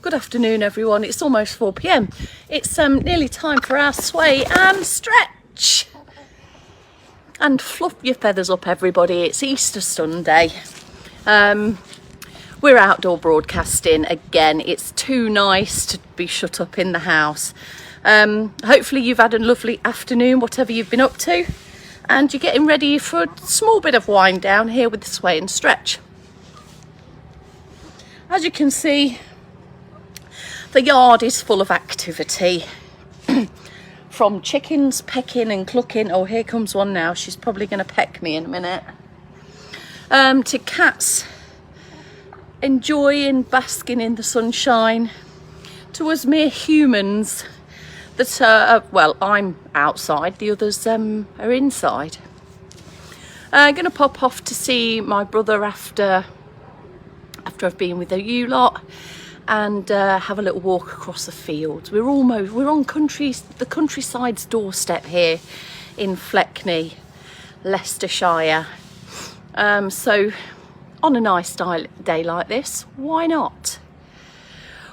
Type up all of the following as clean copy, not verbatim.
Good afternoon, everyone. It's almost 4 p.m. It's nearly time for our sway and stretch. And fluff your feathers up, everybody. It's Easter Sunday. We're outdoor broadcasting again. It's too nice to be shut up in the house. Hopefully you've had a lovely afternoon, whatever you've been up to, and you're getting ready for a small bit of wind down here with the sway and stretch. As you can see, the yard is full of activity. From chickens pecking and clucking, oh, here comes one now, she's probably going to peck me in a minute, to cats enjoying basking in the sunshine, to us mere humans that well, I'm outside, the others are inside. I'm going to pop off to see my brother after I've been with you lot, and have a little walk across the fields. We're on the countryside's doorstep here in Fleckney, Leicestershire. So on a nice day like this, why not?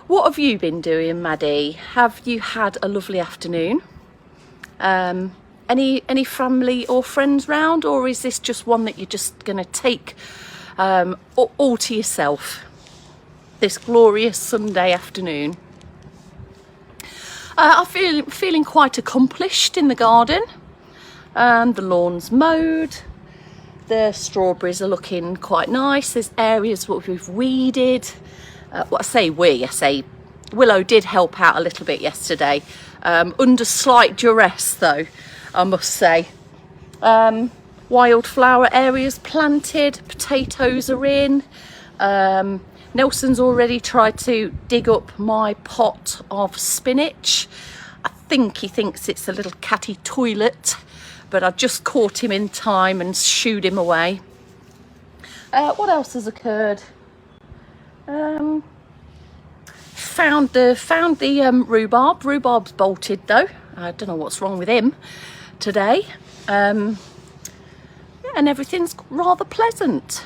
What have you been doing, Maddie? Have you had a lovely afternoon? Any family or friends round, or is this just one that you're just going to take all to yourself this glorious Sunday afternoon? I'm feeling quite accomplished in the garden. The lawn's mowed, the strawberries are looking quite nice. There's areas where we've weeded. I say Willow did help out a little bit yesterday, under slight duress though, I must say. Wildflower areas planted, potatoes are in. Nelson's already tried to dig up my pot of spinach. I think he thinks it's a little catty toilet, but I just caught him in time and shooed him away. What else has occurred? Found the rhubarb. Rhubarb's bolted though. I don't know what's wrong with him today. And everything's rather pleasant.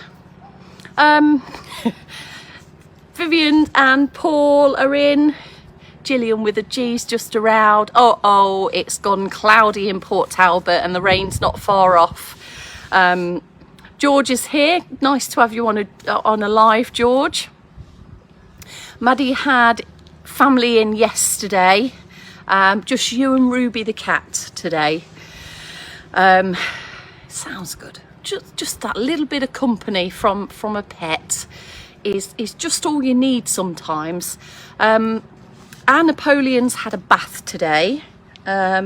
Vivian and Paul are in. Gillian with a G's just around. Oh, it's gone cloudy in Port Talbot and the rain's not far off. George is here. Nice to have you on a live, George. Maddie had family in yesterday. Just you and Ruby the cat today. Sounds good. Just that little bit of company from a pet is just all you need sometimes. Our Napoleon's had a bath today.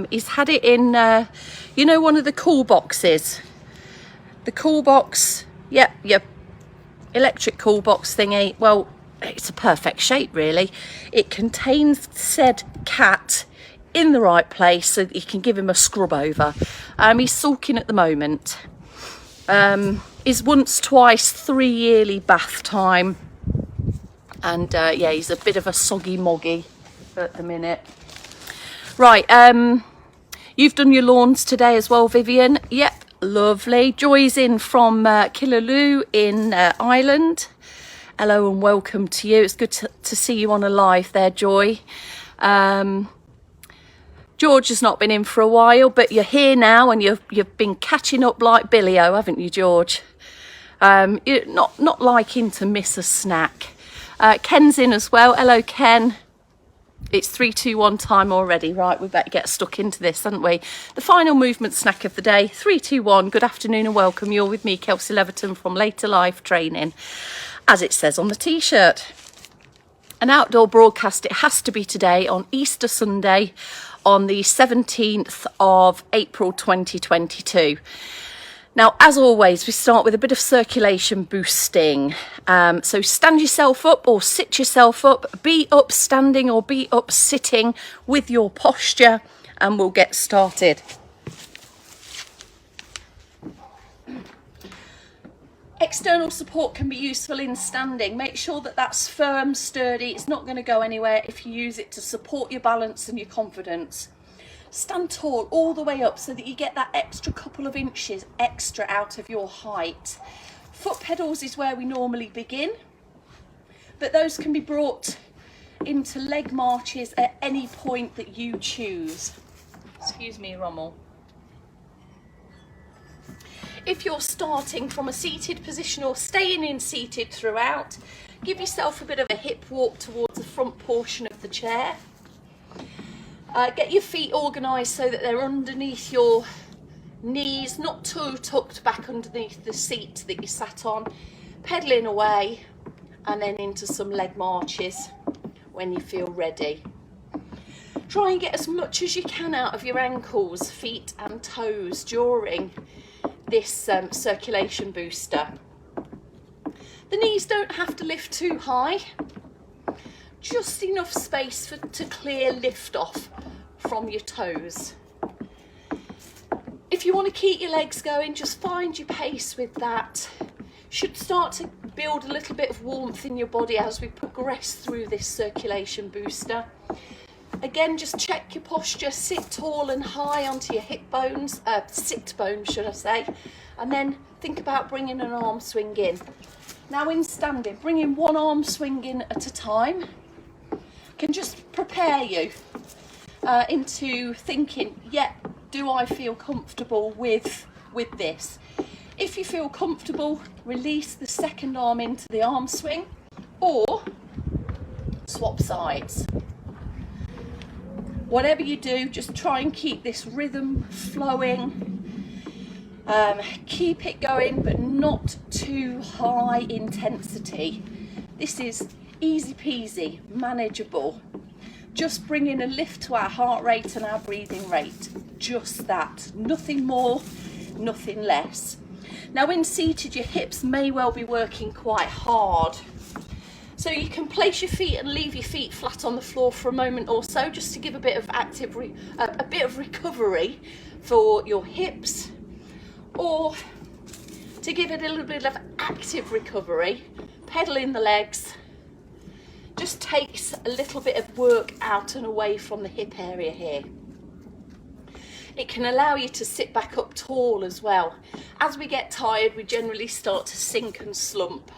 He's had it in, one of the cool boxes. The cool box, yep, electric cool box thingy. Well, it's a perfect shape, really. It contains said cat in the right place so that you can give him a scrub over. He's sulking at the moment. Is once, twice, 3 yearly bath time, and yeah, he's a bit of a soggy moggy at the minute. Right, you've done your lawns today as well, Vivian. Yep, lovely. Joy's in from Killaloe in Ireland. Hello and welcome to you. It's good to see you on a live there, Joy. George has not been in for a while, but you're here now, and you've been catching up like Billy-O, haven't you, George? You're not liking to miss a snack. Ken's in as well. Hello, Ken. It's 3, 2, 1 time already. Right, we better get stuck into this, haven't we? The final movement snack of the day. 3, 2, 1. Good afternoon and welcome. You're with me, Kelsey Leverton from Later Life Training, as it says on the t-shirt. An outdoor broadcast, it has to be today on Easter Sunday, on the 17th of April 2022. Now, as always, we start with a bit of circulation boosting. So stand yourself up or sit yourself up, be up standing or be up sitting with your posture, and we'll get started. External support can be useful in standing. Make sure that that's firm, sturdy. It's not going to go anywhere if you use it to support your balance and your confidence. Stand tall all the way up so that you get that extra couple of inches extra out of your height. Foot pedals is where we normally begin. but those can be brought into leg marches at any point that you choose. Excuse me, Rommel. If you're starting from a seated position or staying in seated throughout, give yourself a bit of a hip walk towards the front portion of the chair. Get your feet organised so that they're underneath your knees, not too tucked back underneath the seat that you sat on. Pedalling away and then into some leg marches when you feel ready. Try and get as much as you can out of your ankles, feet and toes during this circulation booster. The knees don't have to lift too high, just enough space to clear lift off from your toes. If you want to keep your legs going, just find your pace with that. Should start to build a little bit of warmth in your body as we progress through this circulation booster. Again, just check your posture, sit tall and high onto your hip bones, sit bones should I say, and then think about bringing an arm swing in. Now in standing, bringing one arm swing in at a time can just prepare you into thinking, yeah, do I feel comfortable with this? If you feel comfortable, release the second arm into the arm swing or swap sides. Whatever you do, just try and keep this rhythm flowing. Keep it going, but not too high intensity. This is easy peasy, manageable. Just bringing a lift to our heart rate and our breathing rate. Just that, nothing more, nothing less. Now in seated, your hips may well be working quite hard. So you can place your feet and leave your feet flat on the floor for a moment or so, just to give a bit of a bit of recovery for your hips, or to give it a little bit of active recovery. Pedaling the legs just takes a little bit of work out and away from the hip area here. It can allow you to sit back up tall as well. As we get tired, we generally start to sink and slump.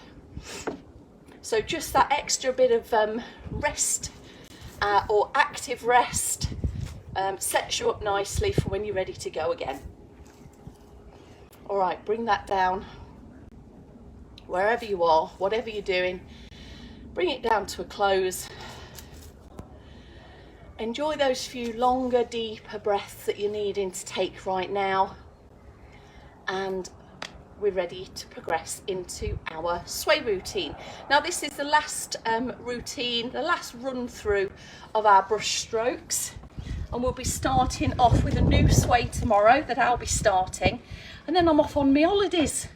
So just that extra bit of rest or active rest sets you up nicely for when you're ready to go again. All right, bring that down. Wherever you are, whatever you're doing, bring it down to a close. Enjoy those few longer, deeper breaths that you're needing to take right now. And we're ready to progress into our sway routine. Now this is the last routine, the last run through of our brush strokes, and we'll be starting off with a new sway tomorrow that I'll be starting, and then I'm off on my holidays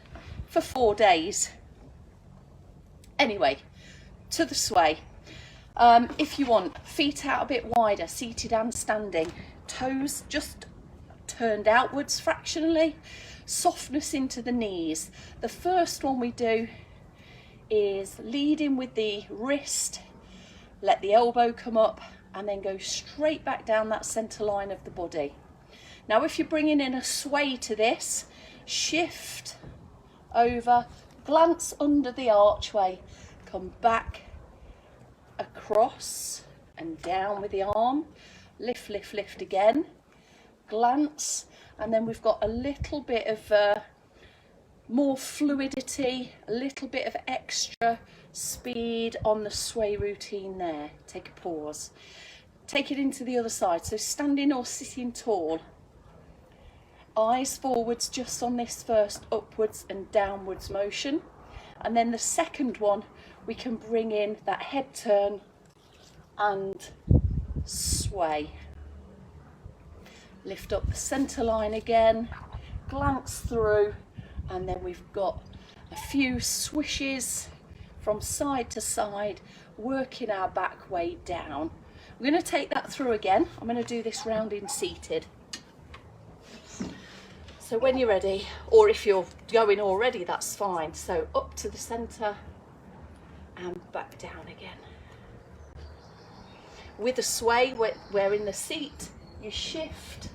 for 4 days. Anyway, to the sway. If you want, feet out a bit wider, seated and standing, toes just turned outwards fractionally, softness into the knees. The first one we do is lead in with the wrist, let the elbow come up, and then go straight back down that centre line of the body. Now if you're bringing in a sway to this, shift over, glance under the archway, come back across and down with the arm, lift, lift, lift again, glance, and then we've got a little bit of more fluidity, a little bit of extra speed on the sway routine there. Take a pause. Take it into the other side, so standing or sitting tall. Eyes forwards just on this first upwards and downwards motion, and then the second one we can bring in that head turn and sway. Lift up the centre line again, glance through, and then we've got a few swishes from side to side, working our back way down. I'm going to take that through again. I'm going to do this round in seated. So when you're ready, or if you're going already, that's fine. So up to the centre and back down again. With a sway, where in the seat, you shift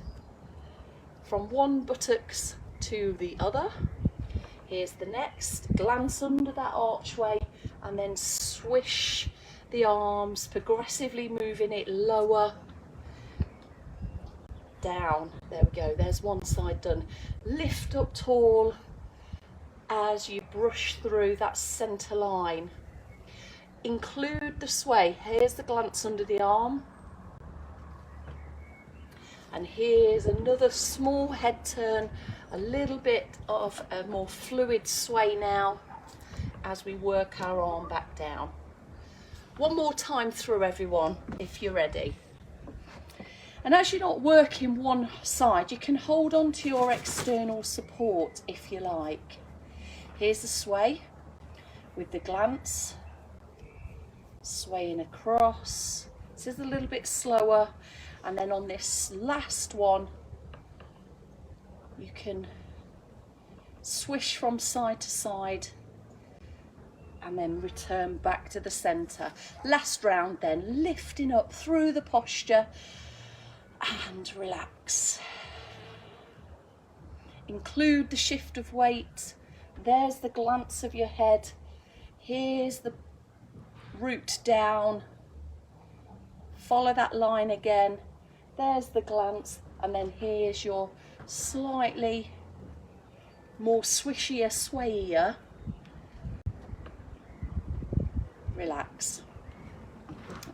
from one buttocks to the other. Here's the next, glance under that archway, and then swish the arms, progressively moving it lower, down. There we go, there's one side done. Lift up tall as you brush through that centre line. Include the sway. Here's the glance under the arm. And here's another small head turn, a little bit of a more fluid sway now as we work our arm back down. One more time through, everyone, if you're ready. And as you're not working one side, you can hold on to your external support if you like. Here's the sway with the glance, swaying across. This is a little bit slower. And then on this last one, you can swish from side to side and then return back to the centre. Last round then, lifting up through the posture and relax. Include the shift of weight. There's the glance of your head. Here's the root down. Follow that line again. There's the glance, and then here's your slightly more swishier, swayier. Relax.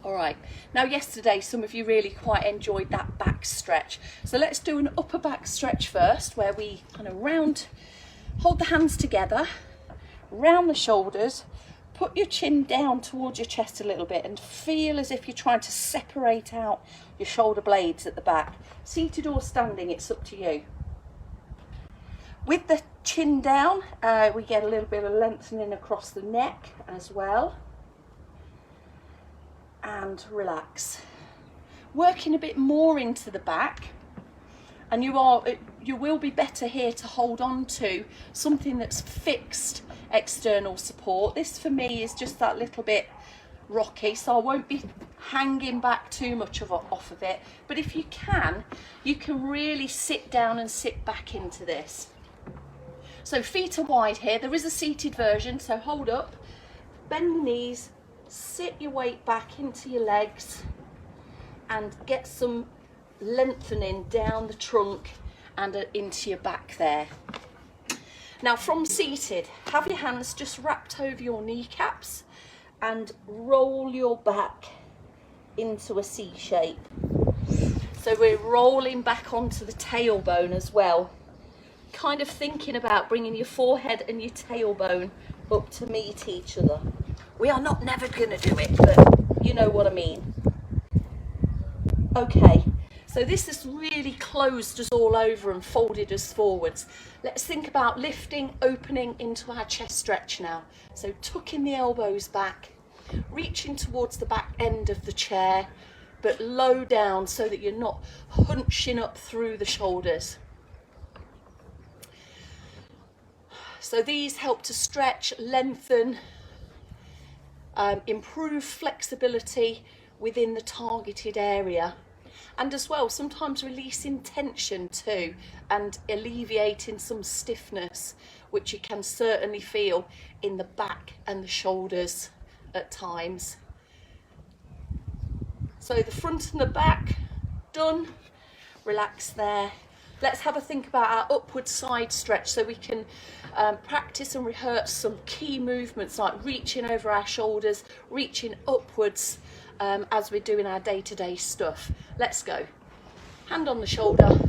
All right, now yesterday some of you really quite enjoyed that back stretch, so let's do an upper back stretch first, where we kind of hold the hands together, round the shoulders, put your chin down towards your chest a little bit and feel as if you're trying to separate out your shoulder blades at the back. Seated or standing, it's up to you. With the chin down, we get a little bit of lengthening across the neck as well. And relax. Working a bit more into the back, and you will be better here to hold on to something that's fixed external support. This for me is just that little bit rocky, so I won't be hanging back too much off of it, but if you can really sit down and sit back into this. So feet are wide here. There is a seated version, so hold up, bend the knees, sit your weight back into your legs and get some lengthening down the trunk and into your back there. Now from seated, have your hands just wrapped over your kneecaps and roll your back into a C shape. So we're rolling back onto the tailbone as well, kind of thinking about bringing your forehead and your tailbone up to meet each other. We are not never going to do it, but you know what I mean. Okay, so this has really closed us all over and folded us forwards. Let's think about lifting, opening into our chest stretch now. So tucking the elbows back, reaching towards the back end of the chair, but low down so that you're not hunching up through the shoulders. So these help to stretch, lengthen, improve flexibility within the targeted area, and as well sometimes releasing tension too and alleviating some stiffness, which you can certainly feel in the back and the shoulders at times. So the front and the back done. Relax there. Let's have a think about our upward side stretch, so we can practice and rehearse some key movements like reaching over our shoulders, reaching upwards as we're doing our day-to-day stuff. Let's go. Hand on the shoulder,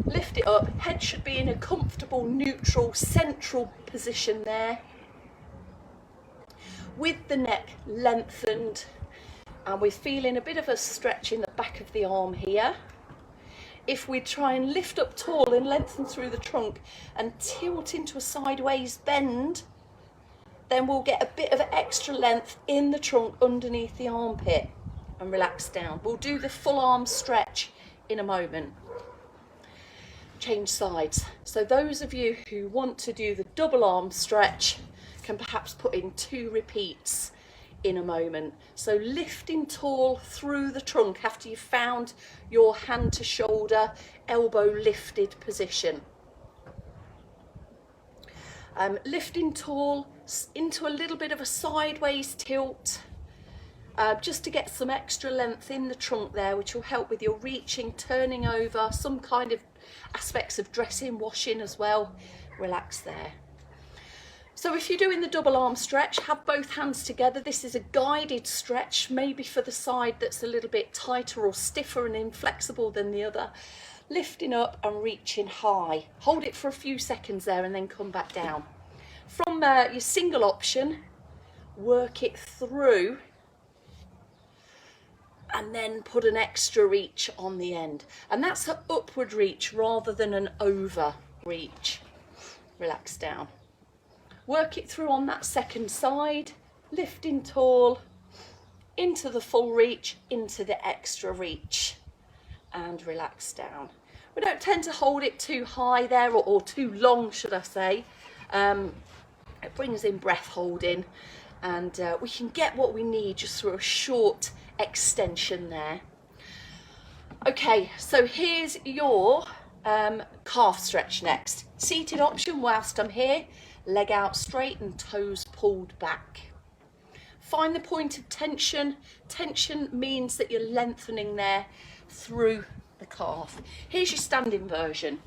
lift it up. Head should be in a comfortable, neutral, central position there, with the neck lengthened, and we're feeling a bit of a stretch in the back of the arm here. If we try and lift up tall and lengthen through the trunk and tilt into a sideways bend, then we'll get a bit of extra length in the trunk underneath the armpit, and relax down. We'll do the full arm stretch in a moment. Change sides. So those of you who want to do the double arm stretch can perhaps put in 2 repeats in a moment. So lifting tall through the trunk after you've found your hand to shoulder, elbow lifted position. Lifting tall, into a little bit of a sideways tilt, just to get some extra length in the trunk there, which will help with your reaching, turning over, some kind of aspects of dressing, washing as well. Relax there. So if you're doing the double arm stretch, have both hands together. This is a guided stretch, maybe for the side that's a little bit tighter or stiffer and inflexible than the other. Lifting up and reaching high. Hold it for a few seconds there and then come back down. From your single option, work it through and then put an extra reach on the end. And that's an upward reach rather than an over reach. Relax down. Work it through on that second side, lifting tall, into the full reach, into the extra reach, and relax down. We don't tend to hold it too high there, or too long, should I say. It brings in breath holding, and we can get what we need just through a short extension there. Okay, so here's your calf stretch next. Seated option whilst I'm here, leg out straight and toes pulled back. Find the point of tension. Tension means that you're lengthening there through the calf. Here's your standing version.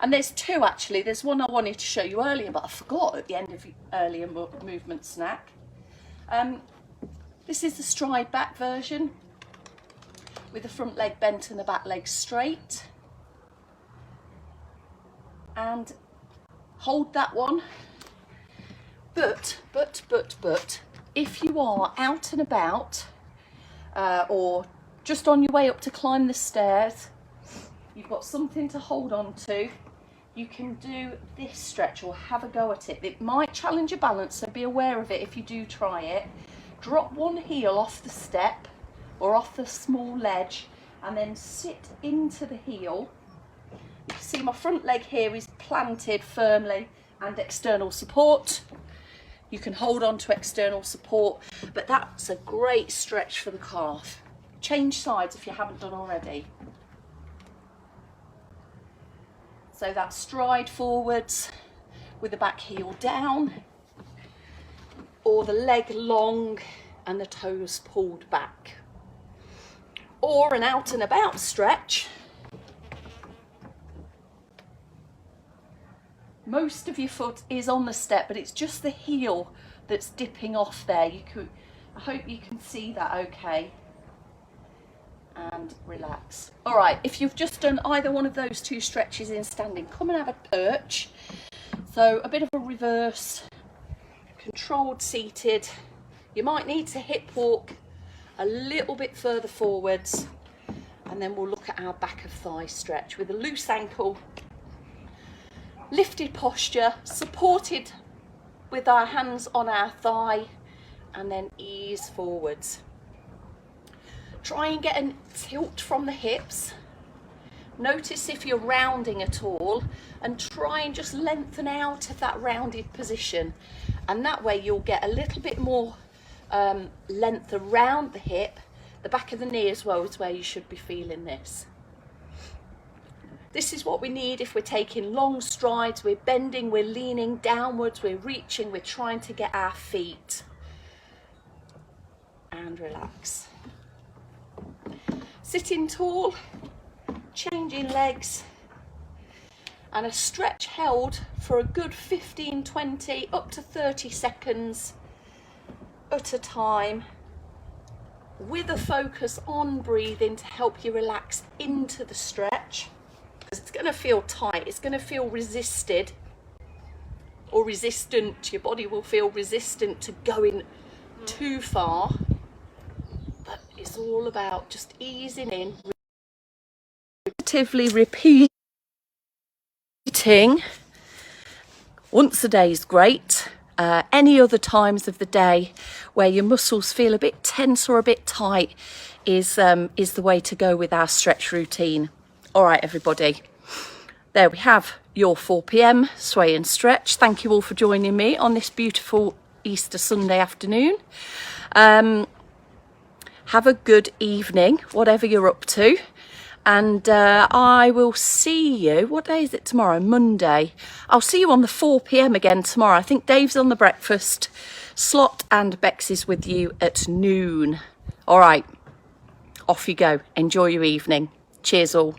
And there's two actually. There's one I wanted to show you earlier, but I forgot at the end of the earlier movement snack. This is the stride back version with the front leg bent and the back leg straight. And hold that one. But, if you are out and about or just on your way up to climb the stairs, you've got something to hold on to, you can do this stretch or have a go at it. It might challenge your balance, so be aware of it if you do try it. Drop one heel off the step or off the small ledge and then sit into the heel. You can see my front leg here is planted firmly and external support. You can hold on to external support, but that's a great stretch for the calf. Change sides if you haven't done already. So that stride forwards with the back heel down, or the leg long and the toes pulled back. Or an out and about stretch. Most of your foot is on the step, but it's just the heel that's dipping off there. I hope you can see that okay. And relax. All right, if you've just done either one of those two stretches in standing, come and have a perch. So a bit of a reverse, controlled seated. You might need to hip walk a little bit further forwards, and then we'll look at our back of thigh stretch with a loose ankle, lifted posture, supported with our hands on our thigh, and then ease forwards. Try and get a tilt from the hips. Notice if you're rounding at all, and try and just lengthen out of that rounded position, and that way you'll get a little bit more length around the hip. The back of the knee as well is where you should be feeling this. This is what we need if we're taking long strides, we're bending, we're leaning downwards, we're reaching, we're trying to get our feet. And relax. Sitting tall, changing legs, and a stretch held for a good 15, 20, up to 30 seconds at a time, with a focus on breathing to help you relax into the stretch, because it's going to feel tight, it's going to feel resisted or resistant. Your body will feel resistant to going too far, but it's all about just easing in, repetitively repeating. Once a day is great. Any other times of the day where your muscles feel a bit tense or a bit tight is the way to go with our stretch routine. All right, everybody. There we have your 4 p.m. sway and stretch. Thank you all for joining me on this beautiful Easter Sunday afternoon. Have a good evening, whatever you're up to. And I will see you, what day is it tomorrow? Monday. I'll see you on the 4 p.m. again tomorrow. I think Dave's on the breakfast slot and Bex is with you at noon. All right, off you go. Enjoy your evening. Cheers all.